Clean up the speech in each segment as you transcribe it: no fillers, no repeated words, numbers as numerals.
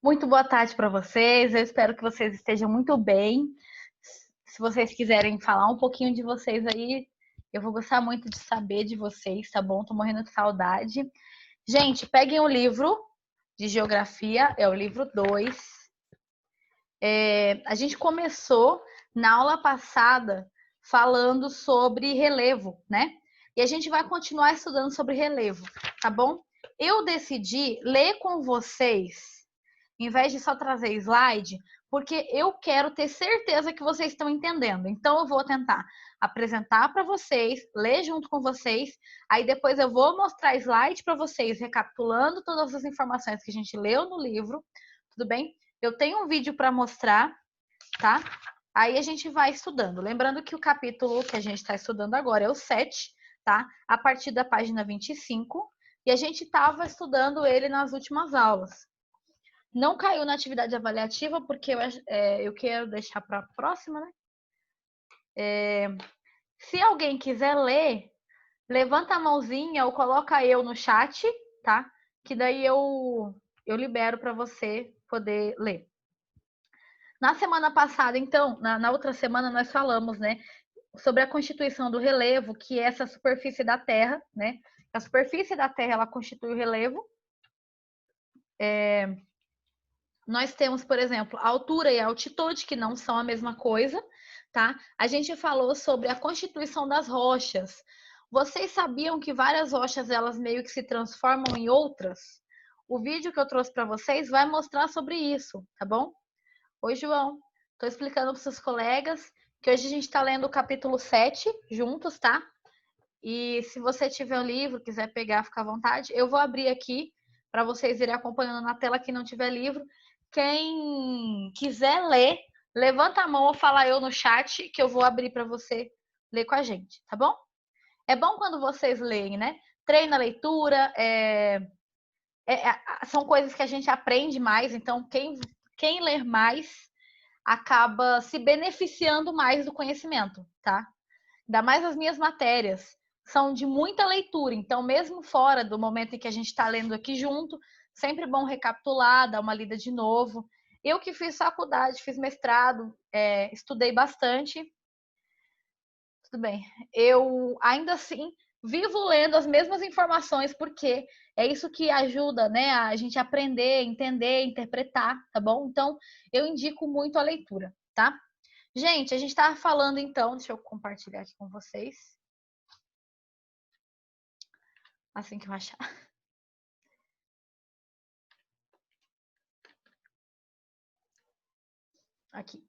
Muito boa tarde para vocês. Eu espero que vocês estejam muito bem. Se vocês quiserem falar um pouquinho de vocês aí, eu vou gostar muito de saber de vocês, tá bom? Tô morrendo de saudade. Gente, peguem o livro de geografia, é o livro 2. A gente começou na aula passada falando sobre relevo, né? E a gente vai continuar estudando sobre relevo, tá bom? Eu decidi ler com vocês em vez de só trazer slide, porque eu quero ter certeza que vocês estão entendendo. Então, eu vou tentar apresentar para vocês, ler junto com vocês, aí depois eu vou mostrar slide para vocês, recapitulando todas as informações que a gente leu no livro, tudo bem? Eu tenho um vídeo para mostrar, tá? Aí a gente vai estudando. Lembrando que o capítulo que a gente está estudando agora é o 7, tá? A partir da página 25, e a gente estava estudando ele nas últimas aulas. Não caiu na atividade avaliativa, porque eu quero deixar para a próxima, né? Se alguém quiser ler, levanta a mãozinha ou coloca eu no chat, tá? Que daí eu libero para você poder ler. Na semana passada, então, na outra semana, nós falamos, né? Sobre a constituição do relevo, que é essa superfície da Terra, né? A superfície da Terra, ela constitui o relevo. Nós temos, por exemplo, a altura e a altitude, que não são a mesma coisa, tá? A gente falou sobre a constituição das rochas. Vocês sabiam que várias rochas, elas meio que se transformam em outras? O vídeo que eu trouxe para vocês vai mostrar sobre isso, tá bom? Oi, João. Estou explicando para os seus colegas que hoje a gente está lendo o capítulo 7 juntos, tá? E se você tiver um livro, quiser pegar, fica à vontade. Eu vou abrir aqui para vocês irem acompanhando na tela. Quem não tiver livro, quem quiser ler, levanta a mão ou fala eu no chat que eu vou abrir para você ler com a gente, tá bom? É bom quando vocês leem, né? Treina a leitura, são coisas que a gente aprende mais, então quem ler mais acaba se beneficiando mais do conhecimento, tá? Ainda mais as minhas matérias são de muita leitura, então mesmo fora do momento em que a gente está lendo aqui junto, sempre bom recapitular, dar uma lida de novo. Eu que fiz faculdade, fiz mestrado, estudei bastante, tudo bem. Eu ainda assim vivo lendo as mesmas informações, porque é isso que ajuda, né, a gente aprender, entender, interpretar, tá bom? Então, eu indico muito a leitura, tá? Gente, a gente estava falando então, deixa eu compartilhar aqui com vocês. Assim que eu achar. Aqui.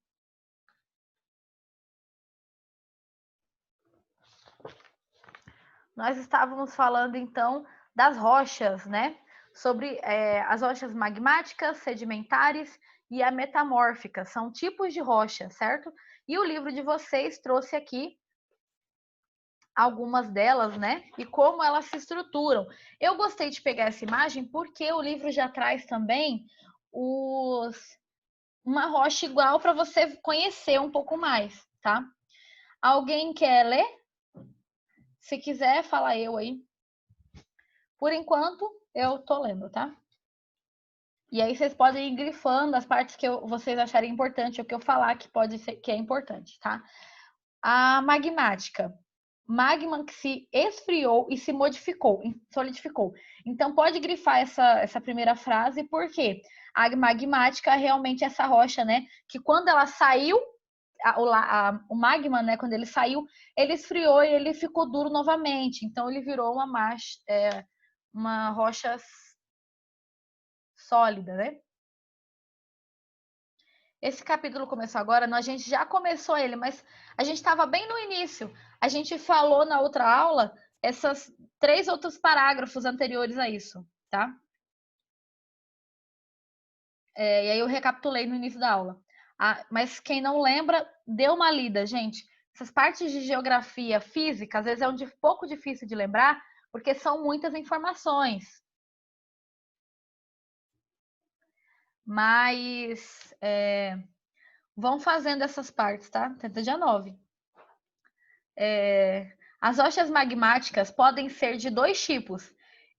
Nós estávamos falando então das rochas, né? Sobre as rochas magmáticas, sedimentares e a metamórfica. São tipos de rocha, certo? E o livro de vocês trouxe aqui algumas delas, né? E como elas se estruturam. Eu gostei de pegar essa imagem porque o livro já traz também uma rocha igual para você conhecer um pouco mais, tá? Alguém quer ler? Se quiser, fala eu aí. Por enquanto, eu tô lendo, tá? E aí vocês podem ir grifando as partes que vocês acharem importante, ou que eu falar que pode ser que é importante, tá? A magmática. Magma que se esfriou e se modificou, solidificou. Então pode grifar essa primeira frase, porque a magmática é realmente essa rocha, né? Que quando ela saiu, o magma, né? Quando ele saiu, ele esfriou e ele ficou duro novamente. Então ele virou uma rocha sólida, né? Esse capítulo começou agora, a gente já começou ele, mas a gente estava bem no início. A gente falou na outra aula esses 3 outros parágrafos anteriores a isso, tá? E aí eu recapitulei no início da aula. Mas quem não lembra, dê uma lida, gente. Essas partes de geografia física, às vezes é um pouco difícil de lembrar, porque são muitas informações. Mas vão fazendo essas partes, tá? Tenta dia 9. As rochas magmáticas podem ser de 2 tipos: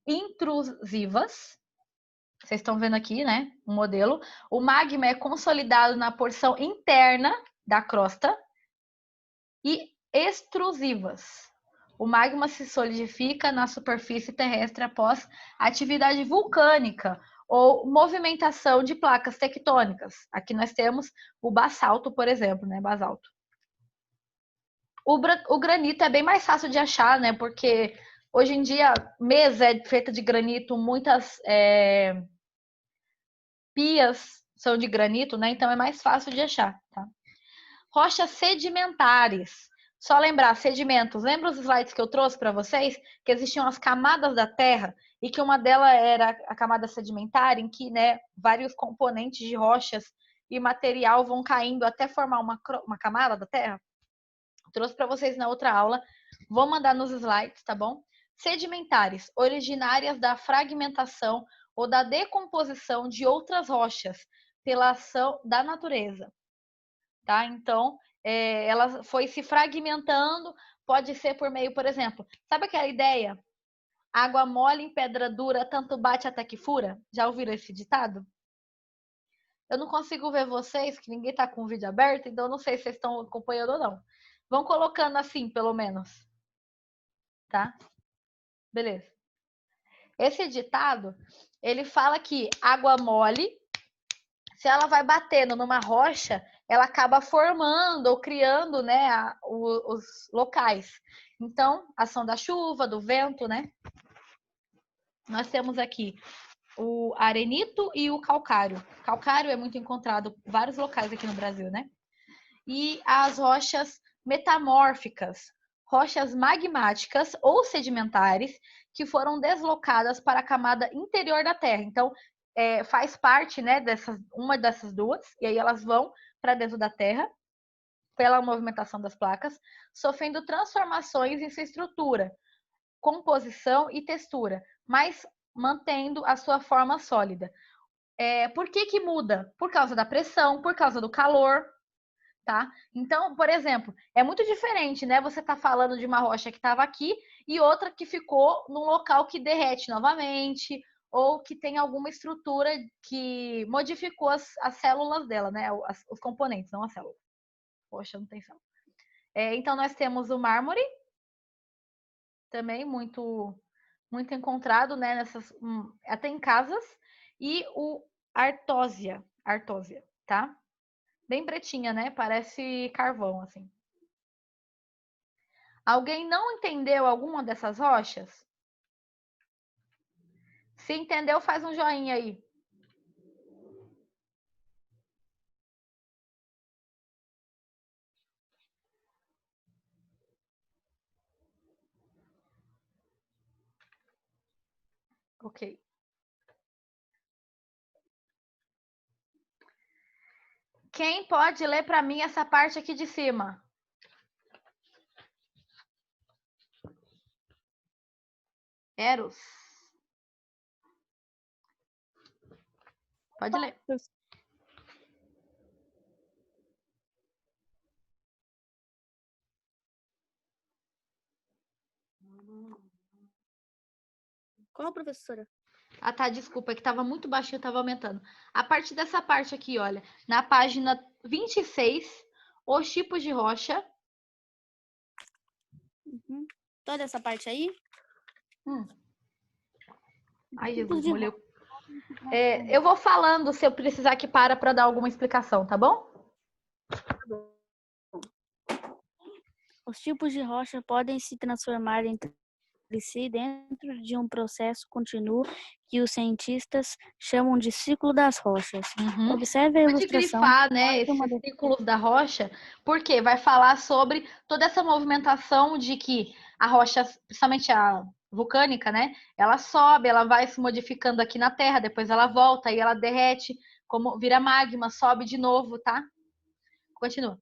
intrusivas Vocês estão vendo aqui, né? Um modelo. O magma é consolidado na porção interna da crosta e extrusivas. O magma se solidifica na superfície terrestre após atividade vulcânica ou movimentação de placas tectônicas. Aqui nós temos o basalto, por exemplo, né? Basalto. O granito é bem mais fácil de achar, né? Porque hoje em dia, mesa é feita de granito, muitas pias são de granito, né? Então é mais fácil de achar, tá? Rochas sedimentares. Só lembrar, sedimentos. Lembra os slides que eu trouxe para vocês? Que existiam as camadas da Terra e que uma delas era a camada sedimentar, em que, né, vários componentes de rochas e material vão caindo até formar uma camada da Terra? Trouxe para vocês na outra aula. Vou mandar nos slides, tá bom? Sedimentares, originárias da fragmentação ou da decomposição de outras rochas pela ação da natureza, tá? Então, ela foi se fragmentando, pode ser por meio, por exemplo, sabe aquela ideia? Água mole em pedra dura, tanto bate até que fura? Já ouviram esse ditado? Eu não consigo ver vocês, que ninguém tá com o vídeo aberto, então eu não sei se vocês estão acompanhando ou não. Vão colocando assim, pelo menos. Tá? Beleza. Esse ditado, ele fala que água mole, se ela vai batendo numa rocha, ela acaba formando ou criando, né, os locais. Então, ação da chuva, do vento, né? Nós temos aqui o arenito e o calcário. Calcário é muito encontrado em vários locais aqui no Brasil, né? E as rochas metamórficas, rochas magmáticas ou sedimentares que foram deslocadas para a camada interior da Terra. Então, faz parte, né, uma dessas duas, e aí elas vão para dentro da Terra pela movimentação das placas, sofrendo transformações em sua estrutura, composição e textura, mas mantendo a sua forma sólida. Por que muda? Por causa da pressão, por causa do calor, tá? Então, por exemplo, é muito diferente, né? Você tá falando de uma rocha que estava aqui e outra que ficou num local que derrete novamente ou que tem alguma estrutura que modificou as células dela, né? Os componentes, não a célula. Poxa, não tem célula. Então, nós temos o mármore, também muito encontrado, né? Até em casas, e o artósia, tá? Bem pretinha, né? Parece carvão, assim. Alguém não entendeu alguma dessas rochas? Se entendeu, faz um joinha aí. Ok. Quem pode ler para mim essa parte aqui de cima? Eros. Pode ler. Qual, professora? Ah, tá, desculpa, é que estava muito baixinho, estava aumentando. A partir dessa parte aqui, olha, na página 26, os tipos de rocha. Uhum. Toda essa parte aí? Ai, Jesus, molhou. Eu vou falando se eu precisar que para dar alguma explicação, tá bom? Os tipos de rocha podem se transformar entre si dentro de um processo contínuo que os cientistas chamam de ciclo das rochas. Uhum. Observe a Pode ilustração. grifar, né, esses ciclos da rocha, porque vai falar sobre toda essa movimentação de que a rocha, principalmente a vulcânica, né, ela sobe, ela vai se modificando aqui na Terra, depois ela volta e ela derrete, como vira magma, sobe de novo, tá? Continua.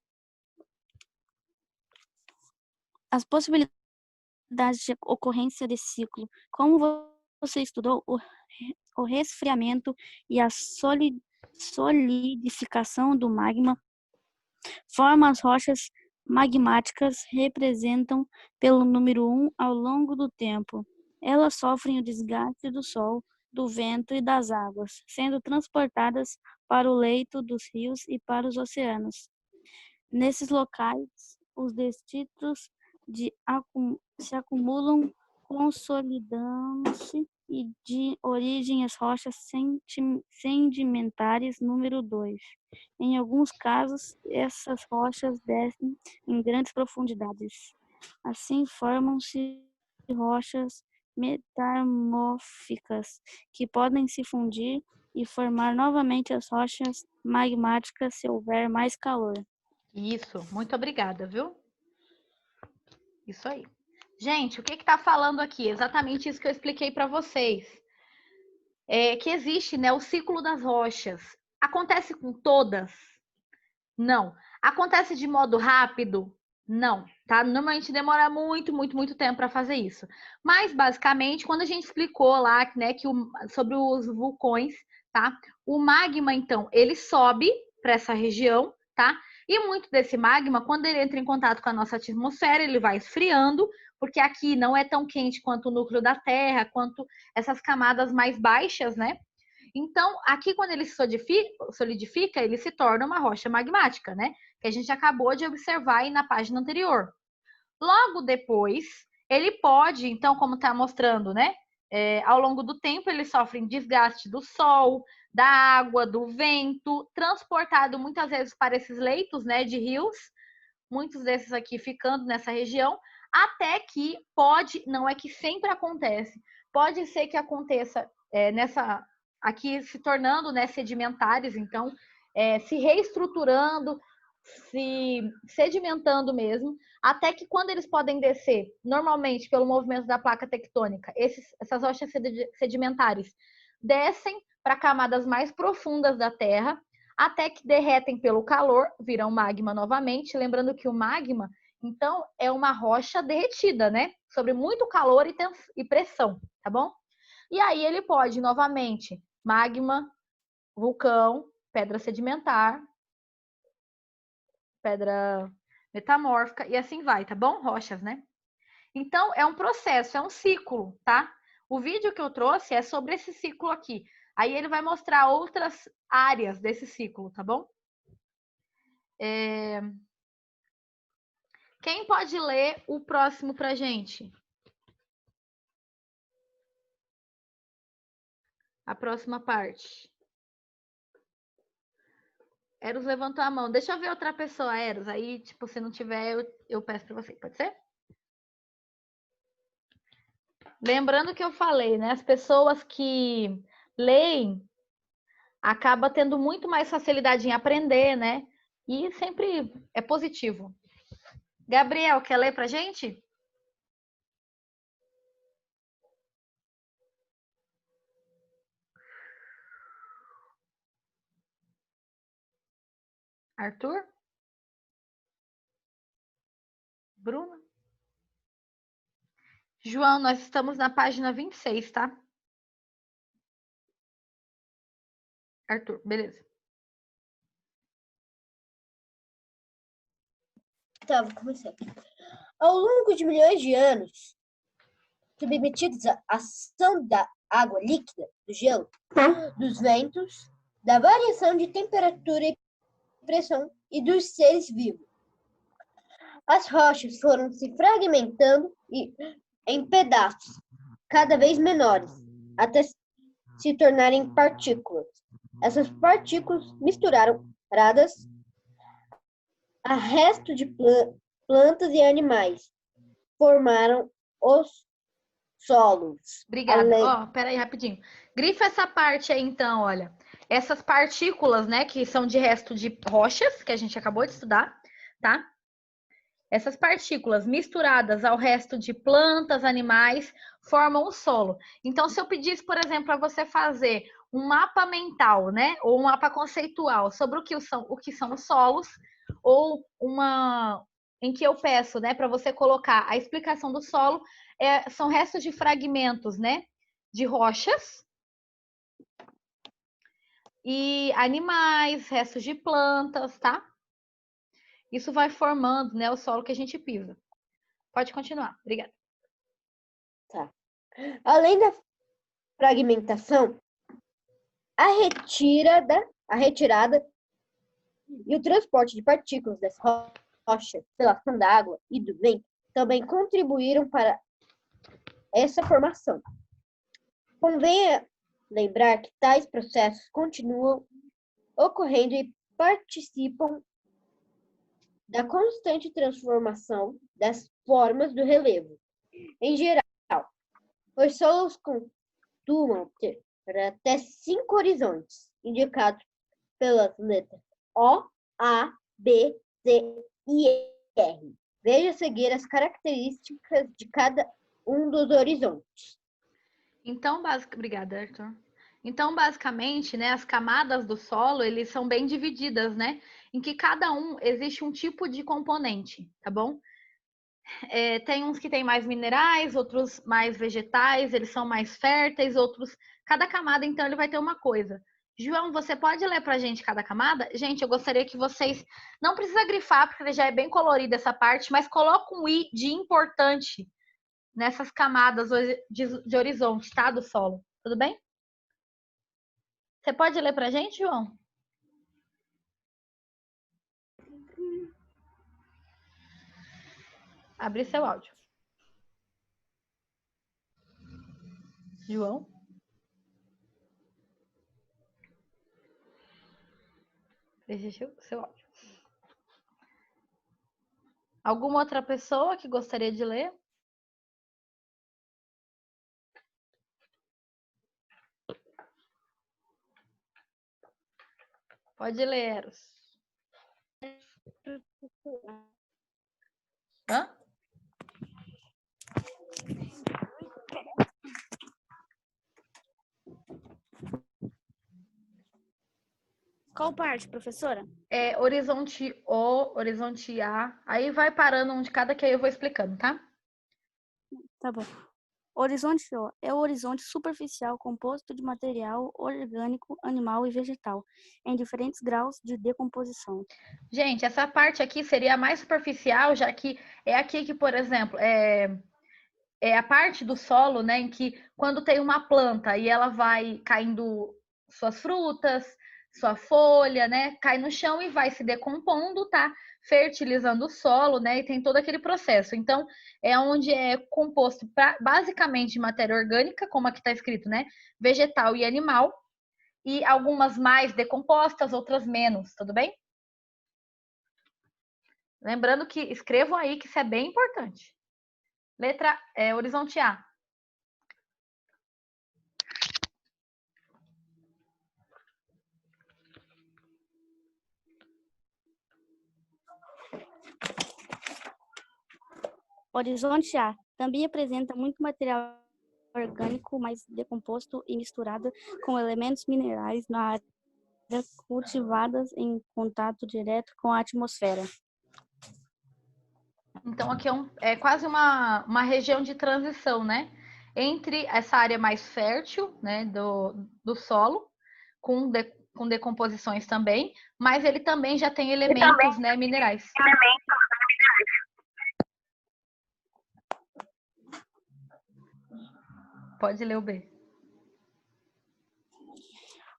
As possibilidades de ocorrência desse ciclo. Como você estudou o resfriamento e a solidificação do magma, forma as rochas magmáticas representam pelo número 1 ao longo do tempo. Elas sofrem o desgaste do Sol do vento e das águas, sendo transportadas para o leito dos rios e para os oceanos. Nesses locais, os detritos se acumulam, consolidando-se e de origem às rochas sedimentares número 2. Em alguns casos, essas rochas descem em grandes profundidades. Assim, formam-se rochas metamórficas que podem se fundir e formar novamente as rochas magmáticas se houver mais calor. Isso, muito obrigada, viu? Isso aí. Gente, o que está falando aqui? Exatamente isso que eu expliquei para vocês. Que existe, né, o ciclo das rochas. Acontece com todas? Não. Acontece de modo rápido? Não, tá? Normalmente demora muito tempo para fazer isso. Mas, basicamente, quando a gente explicou lá, né, sobre os vulcões, tá? O magma, então, ele sobe para essa região, tá? E muito desse magma, quando ele entra em contato com a nossa atmosfera, ele vai esfriando, porque aqui não é tão quente quanto o núcleo da Terra, quanto essas camadas mais baixas, né? Então, aqui quando ele se solidifica, ele se torna uma rocha magmática, né? Que a gente acabou de observar aí na página anterior. Logo depois, ele pode, então, como está mostrando, né? Ao longo do tempo, ele sofre desgaste do sol, da água, do vento, transportado muitas vezes para esses leitos, né, de rios, muitos desses aqui ficando nessa região, até que pode, não é que sempre acontece, pode ser que aconteça aqui se tornando, né, sedimentares, então, se reestruturando, se sedimentando mesmo, até que quando eles podem descer, normalmente pelo movimento da placa tectônica, essas rochas sedimentares descem para camadas mais profundas da Terra, até que derretem pelo calor, viram magma novamente. Lembrando que o magma, então, é uma rocha derretida, né? Sobre muito calor e pressão, tá bom? E aí ele pode, novamente, magma, vulcão, pedra sedimentar, pedra metamórfica e assim vai, tá bom? Rochas, né? Então, é um processo, é um ciclo, tá? O vídeo que eu trouxe é sobre esse ciclo aqui. Aí ele vai mostrar outras áreas desse ciclo, tá bom? Quem pode ler o próximo pra gente? A próxima parte. Eros levantou a mão. Deixa eu ver outra pessoa, Eros. Aí, tipo, se não tiver, eu peço para você. Pode ser? Lembrando que eu falei, né? As pessoas que leem acabam tendo muito mais facilidade em aprender, né? E sempre é positivo. Gabriel, quer ler pra gente? Arthur? Bruno? João, nós estamos na página 26, tá? Arthur, beleza. Tá, vou começar. Ao longo de milhões de anos, submetidos à ação da água líquida, do gelo, dos ventos, da variação de temperatura e pressão e dos seres vivos, as rochas foram se fragmentando em pedaços cada vez menores, até se tornarem partículas. Essas partículas misturadas a resto de plantas e animais formaram os solos. Obrigada. Peraí, rapidinho. Grifa essa parte aí, então, olha. Essas partículas, né, que são de resto de rochas, que a gente acabou de estudar, tá? Essas partículas misturadas ao resto de plantas, animais, formam o solo. Então, se eu pedisse, por exemplo, para você fazer um mapa mental, né, ou um mapa conceitual sobre o que são os solos, ou em que eu peço, né, para você colocar a explicação do solo, são restos de fragmentos, né, de rochas e animais, restos de plantas, tá? Isso vai formando, né, o solo que a gente pisa. Pode continuar. Obrigada. Tá. Além da fragmentação, a retirada e o transporte de partículas das rochas pela ação da água e do vento também contribuíram para essa formação. Convém lembrar que tais processos continuam ocorrendo e participam da constante transformação das formas do relevo. Em geral, os solos costumam ter até 5 horizontes, indicados pelas letras O, A, B, C e R. Veja a seguir as características de cada um dos horizontes. Então, obrigada, Arthur. Então, basicamente, né, as camadas do solo, eles são bem divididas, né? Em que cada um existe um tipo de componente, tá bom? Tem uns que tem mais minerais, outros mais vegetais, eles são mais férteis, outros... Cada camada, então, ele vai ter uma coisa. João, você pode ler pra gente cada camada? Gente, eu gostaria que vocês... Não precisa grifar, porque já é bem colorida essa parte, mas coloca um I de importante nessas camadas de horizonte, tá? Do solo. Tudo bem? Você pode ler pra gente, João? Abrir seu áudio. João? Deixa seu áudio. Alguma outra pessoa que gostaria de ler? Pode ler, Eros. Hã? Qual parte, professora? Horizonte O, horizonte A. Aí vai parando um de cada que aí eu vou explicando, tá? Tá bom. Horizonte O é o horizonte superficial composto de material orgânico, animal e vegetal, em diferentes graus de decomposição. Gente, essa parte aqui seria a mais superficial, já que é aqui que, por exemplo, é a parte do solo, né, em que quando tem uma planta e ela vai caindo suas frutas, sua folha, né, cai no chão e vai se decompondo, tá? Fertilizando o solo, né, e tem todo aquele processo. Então, é onde é composto basicamente de matéria orgânica, como aqui está escrito, né, vegetal e animal, e algumas mais decompostas, outras menos, tudo bem? Lembrando que escrevam aí que isso é bem importante. Letra horizonte A. Horizonte A também apresenta muito material orgânico mais decomposto e misturado com elementos minerais na área cultivadas em contato direto com a atmosfera. Então, aqui é quase uma região de transição, né? Entre essa área mais fértil, né, do solo, com decomposições também, mas ele também já tem elementos, né, minerais. Pode ler o B.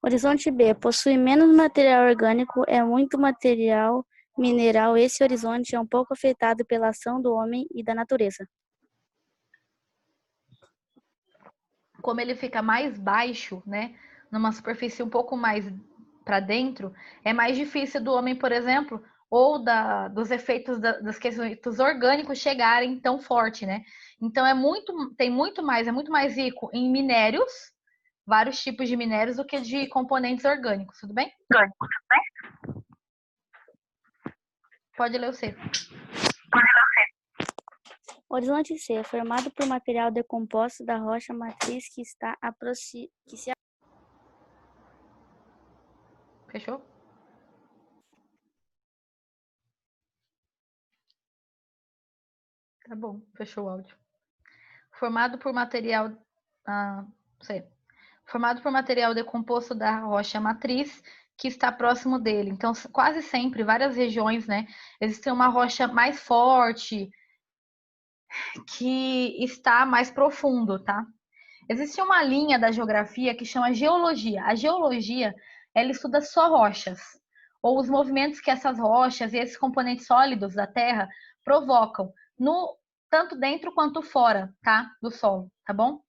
Horizonte B possui menos material orgânico, é muito material mineral. Esse horizonte é um pouco afetado pela ação do homem e da natureza. Como ele fica mais baixo, né, numa superfície um pouco mais para dentro, é mais difícil do homem, por exemplo, ou dos efeitos das questões orgânicos chegarem tão forte, né? Então é muito mais rico em minérios, vários tipos de minérios, do que de componentes orgânicos, tudo bem? Pode ler o C. Horizonte C é formado por material decomposto da rocha matriz que se Fechou? Tá bom, fechou o áudio. Formado por material formado por material decomposto da rocha matriz que está próximo dele. Então, quase sempre, várias regiões, né, existe uma rocha mais forte que está mais profundo, tá? Existe uma linha da geografia que chama geologia. A geologia, ela estuda só rochas, ou os movimentos que essas rochas e esses componentes sólidos da Terra provocam, tanto dentro quanto fora, tá? Do solo, tá bom?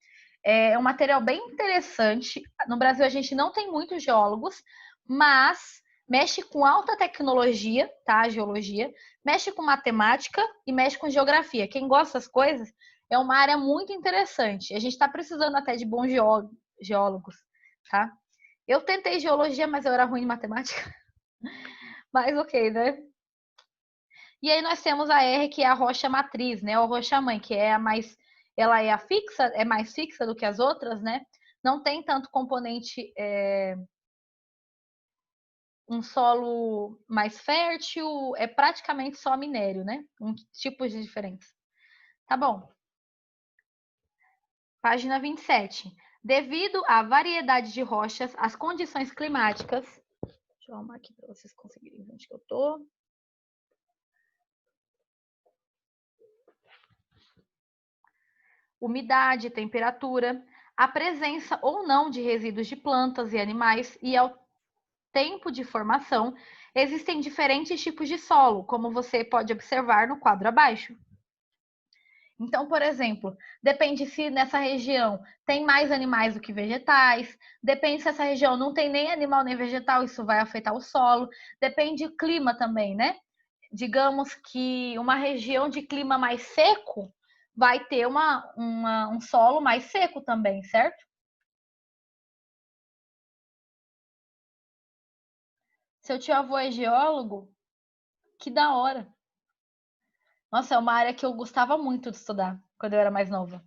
É um material bem interessante. No Brasil a gente não tem muitos geólogos, mas mexe com alta tecnologia, tá? A geologia, mexe com matemática e mexe com geografia. Quem gosta dessas coisas, é uma área muito interessante. A gente está precisando até de bons geólogos, tá? Eu tentei geologia, mas eu era ruim em matemática. Mas ok, né? E aí nós temos a R, que é a rocha matriz, né? Ou rocha mãe, que é a mais, ela é a fixa, é mais fixa do que as outras, né? Não tem tanto componente, um solo mais fértil, é praticamente só minério, né? Tipos de diferentes. Tá bom. Página 27. Devido à variedade de rochas, as condições climáticas. Deixa eu arrumar aqui para vocês conseguirem ver onde que eu tô. Umidade, temperatura, a presença ou não de resíduos de plantas e animais e ao tempo de formação, existem diferentes tipos de solo, como você pode observar no quadro abaixo. Então, por exemplo, depende se nessa região tem mais animais do que vegetais, depende se essa região não tem nem animal nem vegetal, isso vai afetar o solo, depende do clima também, né? Digamos que uma região de clima mais seco vai ter um solo mais seco também, certo? Seu tio avô é geólogo? Que da hora! Nossa, é uma área que eu gostava muito de estudar quando eu era mais nova.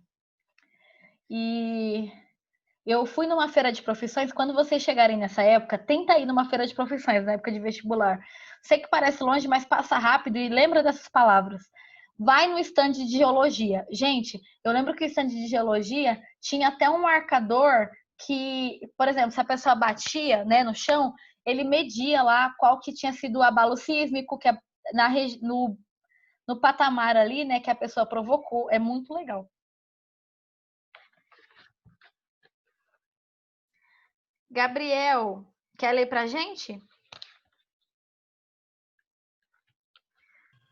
E eu fui numa feira de profissões. Quando vocês chegarem nessa época, tenta ir numa feira de profissões, na época de vestibular. Sei que parece longe, mas passa rápido e lembra dessas palavras. Vai no stand de geologia. Gente, eu lembro que o stand de geologia tinha até um marcador que, por exemplo, se a pessoa batia, né, no chão, ele media lá qual que tinha sido o abalo sísmico que no patamar ali, né, que a pessoa provocou. É muito legal. Gabriel, quer ler pra gente?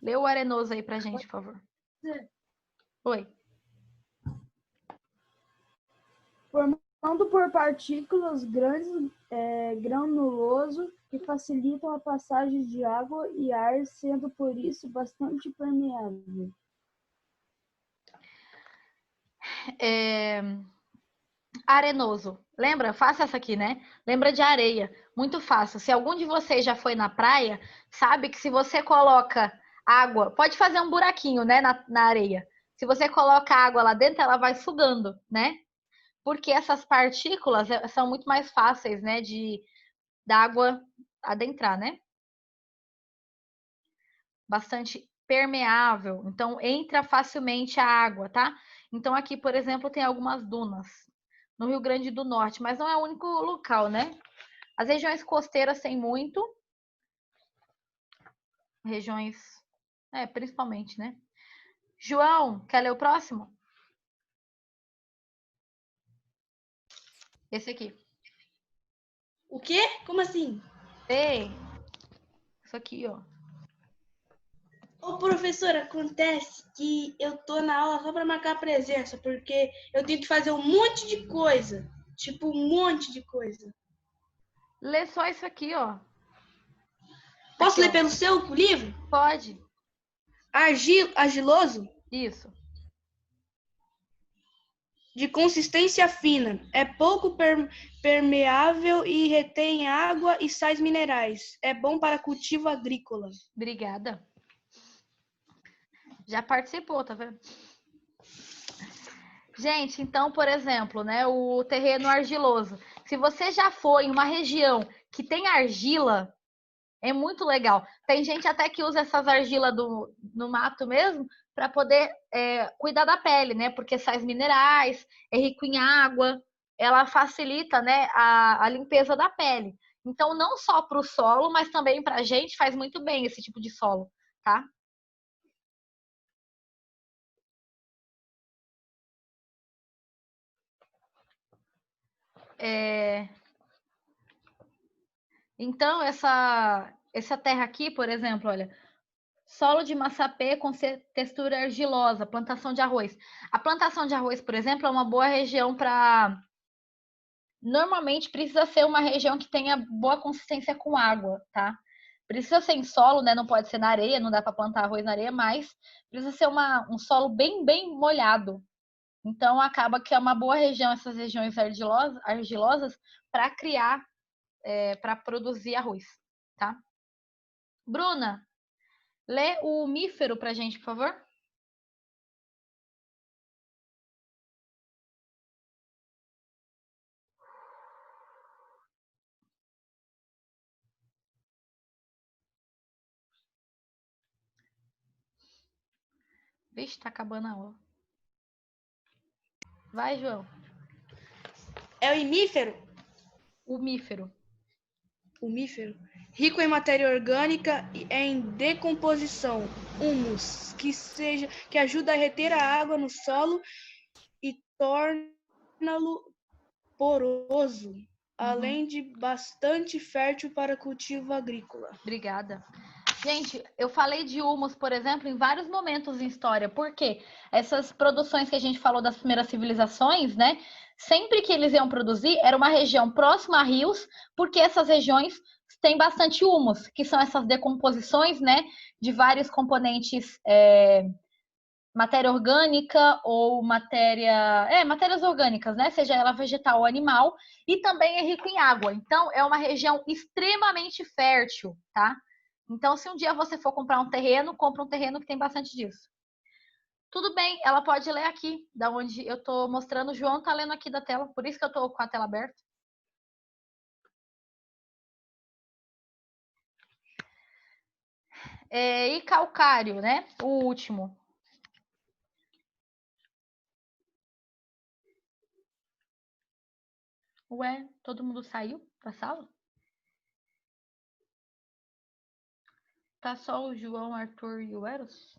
Lê o arenoso aí pra gente, por favor. Oi. Formando por partículas grandes, granuloso, que facilitam a passagem de água e ar, sendo por isso bastante permeável. Arenoso. Lembra? Faça essa aqui, né? Lembra de areia. Muito fácil. Se algum de vocês já foi na praia, sabe que se você coloca água, pode fazer um buraquinho, né, na areia. Se você coloca água lá dentro, ela vai sugando, né? Porque essas partículas são muito mais fáceis, né, da água adentrar, né? Bastante permeável, então entra facilmente a água, tá? Então aqui, por exemplo, tem algumas dunas no Rio Grande do Norte, mas não é o único local, né? As regiões costeiras têm muito, regiões, principalmente, né? João, quer ler o próximo? Esse aqui. O quê? Como assim? Ei, isso aqui, ó. Ô, professora, acontece que eu tô na aula só pra marcar presença, porque eu tenho que fazer um monte de coisa. Tipo, um monte de coisa. Lê só isso aqui, ó. Posso Aqui, ler ó. pelo seu livro? Pode. Argiloso, Isso. de consistência fina. É pouco permeável e retém água e sais minerais. É bom para cultivo agrícola. Obrigada. Já participou, tá vendo? Gente, então, por exemplo, né, o terreno argiloso. Se você já foi em uma região que tem argila, é muito legal. Tem gente até que usa essas argilas no mato mesmo para poder cuidar da pele, né? Porque sais minerais, é rico em água, ela facilita, né, a limpeza da pele. Então, não só para o solo, mas também para a gente faz muito bem esse tipo de solo, tá? Então, essa terra aqui, por exemplo, olha, solo de massapê com textura argilosa, plantação de arroz. A plantação de arroz, por exemplo, é uma boa região para... Normalmente precisa ser uma região que tenha boa consistência com água, tá? Precisa ser em solo, né? Não pode ser na areia, não dá para plantar arroz na areia, mas precisa ser um solo bem molhado. Então acaba que é uma boa região, essas regiões argilosas, para criar, para produzir arroz, tá? Bruna, lê o mífero pra gente, por favor. Vixe, tá acabando a aula. Vai, João. É o imífero? O mífero. O mífero. Rico em matéria orgânica e em decomposição. Humus, que ajuda a reter a água no solo e torna-lo poroso, além de bastante fértil para cultivo agrícola. Obrigada. Gente, eu falei de humus, por exemplo, em vários momentos em história. Por quê? Essas produções que a gente falou das primeiras civilizações, né? Sempre que eles iam produzir, era uma região próxima a rios, porque essas regiões têm bastante humus, que são essas decomposições, né? De vários componentes, matéria orgânica ou matérias orgânicas, né? Seja ela vegetal ou animal, e também é rico em água. Então, é uma região extremamente fértil, tá? Então, se um dia você for comprar um terreno, compra um terreno que tem bastante disso. Tudo bem, ela pode ler aqui, da onde eu tô mostrando. O João tá lendo aqui da tela, por isso que eu tô com a tela aberta. E calcário, né? O último. Ué, todo mundo saiu da sala? Tá só o João, Arthur e o Eros?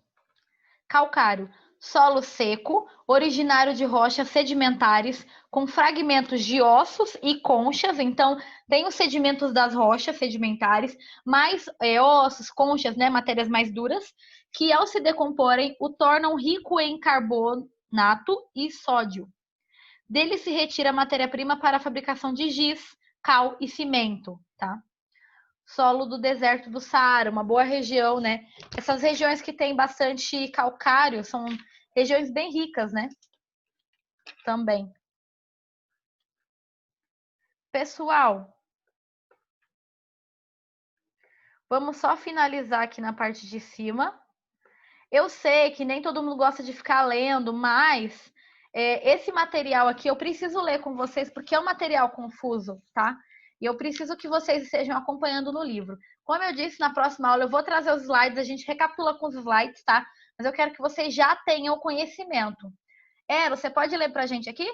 Calcário, solo seco, originário de rochas sedimentares, com fragmentos de ossos e conchas. Então, tem os sedimentos das rochas sedimentares, mais ossos, conchas, né, matérias mais duras, que ao se decomporem, o tornam rico em carbonato e sódio. Dele se retira a matéria-prima para a fabricação de giz, cal e cimento, tá? Solo do deserto do Saara, uma boa região, né? Essas regiões que tem bastante calcário são regiões bem ricas, né? Também. Pessoal, vamos só finalizar aqui na parte de cima. Eu sei que nem todo mundo gosta de ficar lendo, mas esse material aqui eu preciso ler com vocês porque é um material confuso, tá? E eu preciso que vocês estejam acompanhando no livro. Como eu disse, na próxima aula eu vou trazer os slides, a gente recapitula com os slides, tá? Mas eu quero que vocês já tenham o conhecimento. Você pode ler pra gente aqui?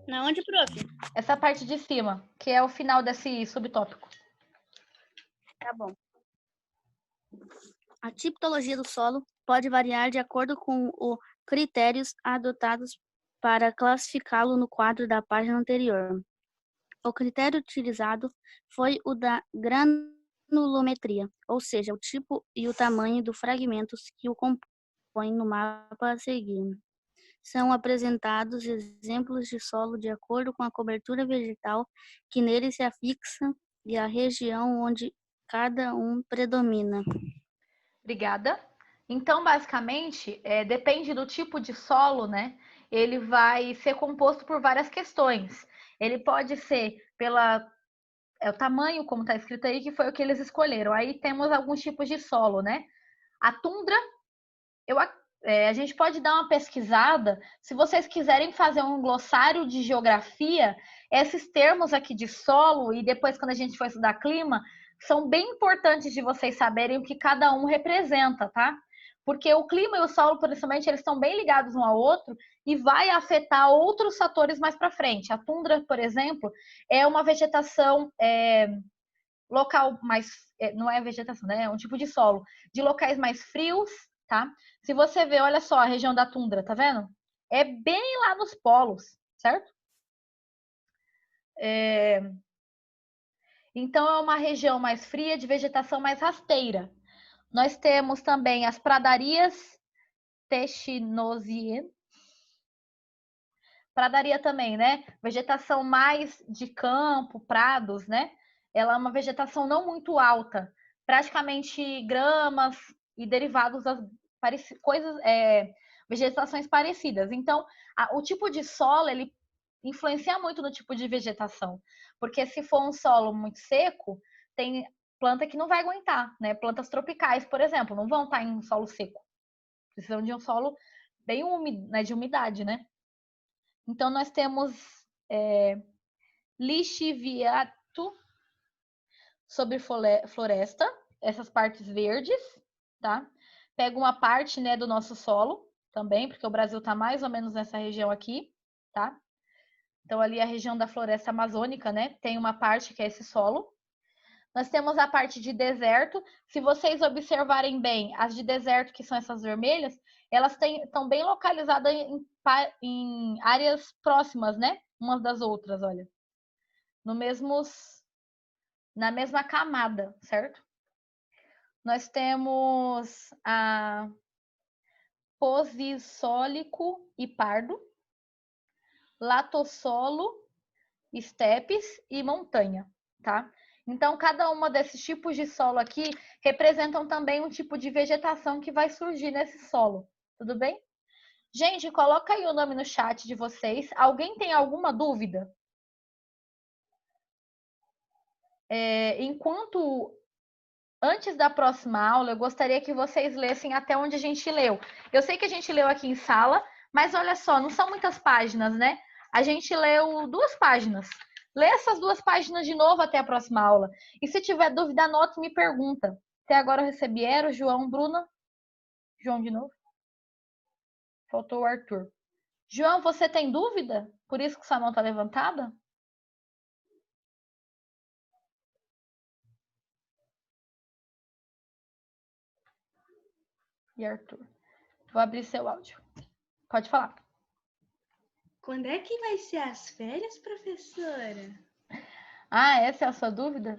Na onde, prof? Essa parte de cima, que é o final desse subtópico. Tá bom. A tipologia do solo pode variar de acordo com os critérios adotados para classificá-lo no quadro da página anterior. O critério utilizado foi o da granulometria, ou seja, o tipo e o tamanho dos fragmentos que o compõem no mapa a seguir. São apresentados exemplos de solo de acordo com a cobertura vegetal que nele se afixa e a região onde cada um predomina. Obrigada. Então, basicamente, depende do tipo de solo, né? Ele vai ser composto por várias questões. Ele pode ser o tamanho, como está escrito aí, que foi o que eles escolheram. Aí temos alguns tipos de solo, né? A tundra, a gente pode dar uma pesquisada. Se vocês quiserem fazer um glossário de geografia, esses termos aqui de solo, e depois quando a gente for estudar clima, são bem importantes de vocês saberem o que cada um representa, tá? Porque o clima e o solo, principalmente, eles estão bem ligados um ao outro e vai afetar outros fatores mais para frente. A tundra, por exemplo, é uma vegetação local mais, não é vegetação, né? É um tipo de solo, de locais mais frios, tá? Se você ver, olha só a região da tundra, tá vendo? É bem lá nos polos, certo? Então, é uma região mais fria, de vegetação mais rasteira. Nós temos também as pradarias techinosienses. Pradaria também, né? Vegetação mais de campo, prados, né? Ela é uma vegetação não muito alta, praticamente gramas e derivados das coisas, vegetações parecidas. Então, o tipo de solo ele influencia muito no tipo de vegetação, porque se for um solo muito seco, tem planta que não vai aguentar, né? Plantas tropicais, por exemplo, não vão estar em um solo seco, precisam de um solo bem úmido, né? De umidade, né? Então, nós temos lixiviato sobre floresta, essas partes verdes, tá? Pega uma parte, né, do nosso solo também, porque o Brasil tá mais ou menos nessa região aqui, tá? Então, ali a região da floresta amazônica, né, tem uma parte que é esse solo. Nós temos a parte de deserto. Se vocês observarem bem, as de deserto, que são essas vermelhas, elas estão bem localizadas em áreas próximas, né? Umas das outras, olha. Na mesma camada, certo? Nós temos a posissólico e pardo, latossolo, estepes e montanha, tá? Então, cada uma desses tipos de solo aqui representam também um tipo de vegetação que vai surgir nesse solo, tudo bem? Gente, coloca aí o nome no chat de vocês. Alguém tem alguma dúvida? Antes da próxima aula, eu gostaria que vocês lessem até onde a gente leu. Eu sei que a gente leu aqui em sala, mas olha só, não são muitas páginas, né? A gente leu 2 páginas. Lê essas 2 páginas de novo até a próxima aula. E se tiver dúvida, anota e me pergunta. Até agora eu recebi Ero, João, Bruna. João de novo. Faltou o Arthur. João, você tem dúvida? Por isso que sua mão está levantada? E Arthur. Vou abrir seu áudio. Pode falar. Quando é que vai ser as férias, professora? Ah, essa é a sua dúvida?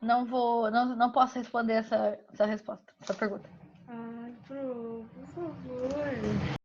Não posso responder essa resposta, essa pergunta. Ai, por favor.